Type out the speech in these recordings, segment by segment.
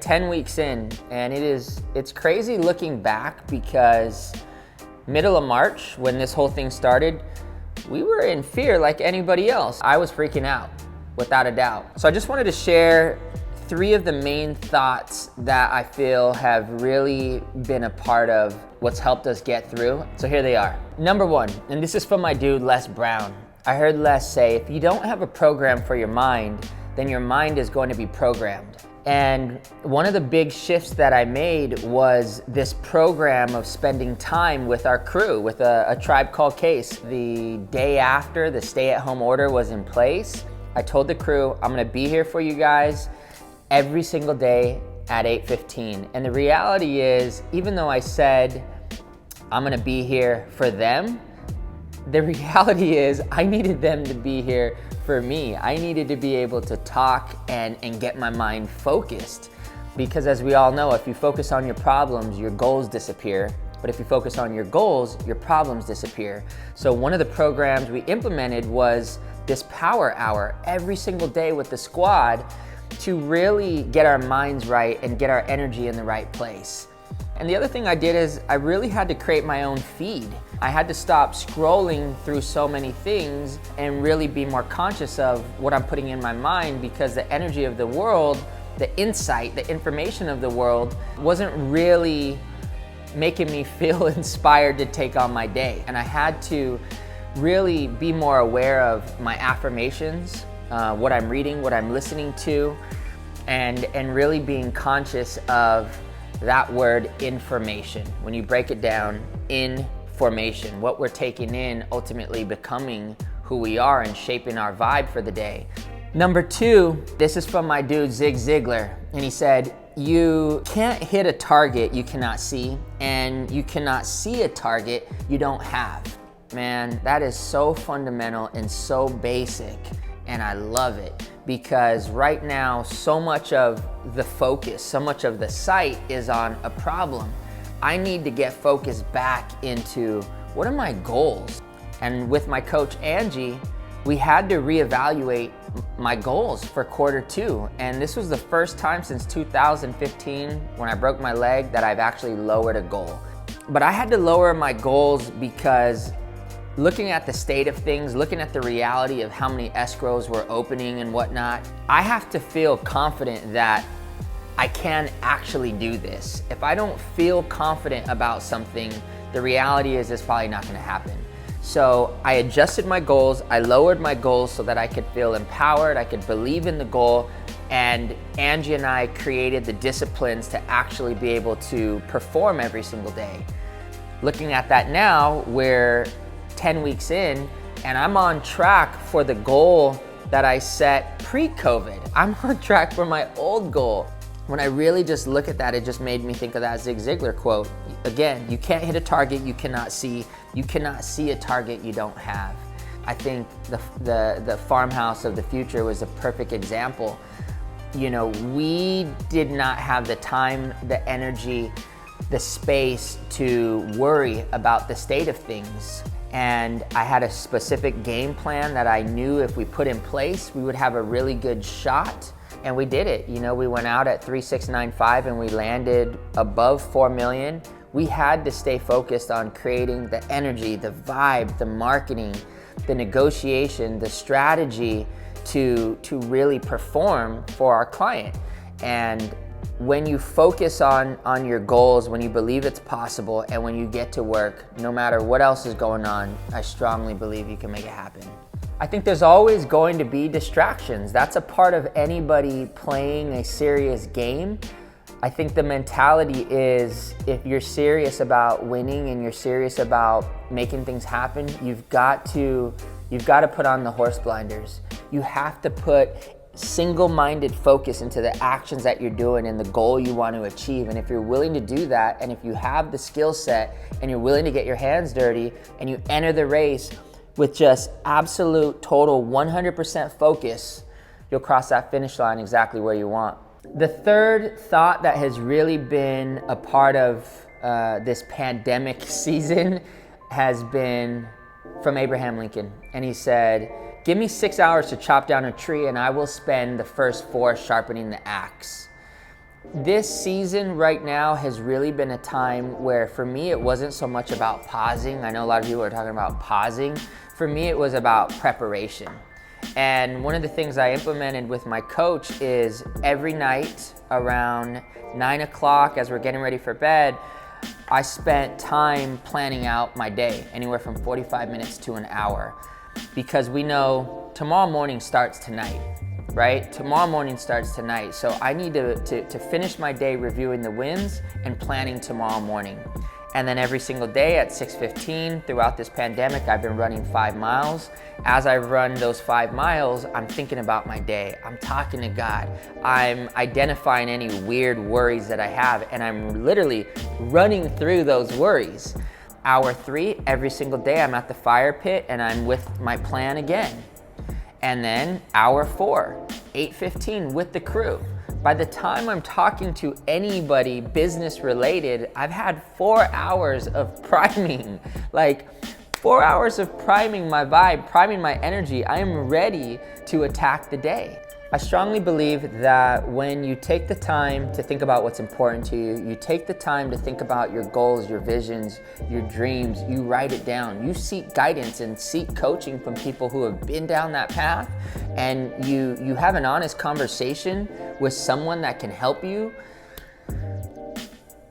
10 weeks in, and it's crazy looking back because middle of March, when this whole thing started, we were in fear like anybody else. I was freaking out, without a doubt. So I just wanted to share 3 of the main thoughts that I feel have really been a part of what's helped us get through. So here they are. Number 1, and this is from my dude, Les Brown. I heard Les say, if you don't have a program for your mind, then your mind is going to be programmed. And one of the big shifts that I made was this program of spending time with our crew, with a Tribe Called Case. The day after the stay-at-home order was in place, I told the crew, I'm gonna be here for you guys every single day at 8:15. And the reality is, even though I said I'm gonna be here for them, the reality is I needed them to be here for me. I needed to be able to talk and get my mind focused. Because as we all know, if you focus on your problems, your goals disappear. But if you focus on your goals, your problems disappear. So one of the programs we implemented was this power hour every single day with the squad to really get our minds right and get our energy in the right place. And the other thing I did is I really had to create my own feed. I had to stop scrolling through so many things and really be more conscious of what I'm putting in my mind, because the energy of the world, the insight, the information of the world wasn't really making me feel inspired to take on my day. And I had to really be more aware of my affirmations, what I'm reading, what I'm listening to, and really being conscious of that word information. When you break it down, information, what we're taking in, ultimately becoming who we are and shaping our vibe for the day. Number 2, this is from my dude Zig Ziglar, and he said, you can't hit a target you cannot see, and you cannot see a target you don't have. Man, that is so fundamental and so basic, and I love it. Because right now, so much of the focus, so much of the sight is on a problem. I need to get focused back into what are my goals? And with my coach, Angie, we had to reevaluate my goals for Q2. And this was the first time since 2015, when I broke my leg, that I've actually lowered a goal. But I had to lower my goals because looking at the state of things, looking at the reality of how many escrows were opening and whatnot, I have to feel confident that I can actually do this. If I don't feel confident about something, the reality is it's probably not gonna happen. So I adjusted my goals, I lowered my goals so that I could feel empowered, I could believe in the goal, and Angie and I created the disciplines to actually be able to perform every single day. Looking at that now, we're 10 weeks in, and I'm on track for the goal that I set pre-COVID. I'm on track for my old goal. When I really just look at that, it just made me think of that Zig Ziglar quote. Again, you can't hit a target you cannot see. You cannot see a target you don't have. I think the farmhouse of the future was a perfect example. You know, we did not have the time, the energy, the space to worry about the state of things. And I had a specific game plan that I knew if we put in place, we would have a really good shot. And we did it. You know, we went out at 3695 and we landed above 4 million. We had to stay focused on creating the energy, the vibe, the marketing, the negotiation, the strategy to really perform for our client. And when you focus on your goals, when you believe it's possible, and when you get to work, no matter what else is going on, I strongly believe you can make it happen. I think there's always going to be distractions. That's a part of anybody playing a serious game. I think the mentality is, if you're serious about winning and you're serious about making things happen, you've got to put on the horse blinders. You have to put single-minded focus into the actions that you're doing and the goal you want to achieve. And if you're willing to do that, and if you have the skill set and you're willing to get your hands dirty and you enter the race with just absolute, total 100% focus, you'll cross that finish line exactly where you want. The third thought that has really been a part of this pandemic season has been from Abraham Lincoln. And he said, give me 6 hours to chop down a tree and I will spend the first 4 sharpening the axe. This season right now has really been a time where for me it wasn't so much about pausing. I know a lot of people are talking about pausing. For me it was about preparation. And one of the things I implemented with my coach is every night around 9 o'clock as we're getting ready for bed, I spent time planning out my day, anywhere from 45 minutes to an hour, because we know tomorrow morning starts tonight. Right? Tomorrow morning starts tonight. So I need to finish my day reviewing the wins and planning tomorrow morning. And then every single day at 6:15 throughout this pandemic, I've been running 5 miles. As I run those 5 miles, I'm thinking about my day. I'm talking to God. I'm identifying any weird worries that I have, and I'm literally running through those worries. Hour 3, every single day, I'm at the fire pit and I'm with my plan again. And then hour 4, 8:15 with the crew. By the time I'm talking to anybody business related, I've had 4 hours of priming. Like 4 hours of priming my vibe, priming my energy. I am ready to attack the day. I strongly believe that when you take the time to think about what's important to you, you take the time to think about your goals, your visions, your dreams, you write it down, you seek guidance and seek coaching from people who have been down that path, and you have an honest conversation with someone that can help you.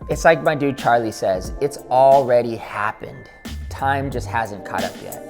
It's like my dude Charlie says, it's already happened. Time just hasn't caught up yet.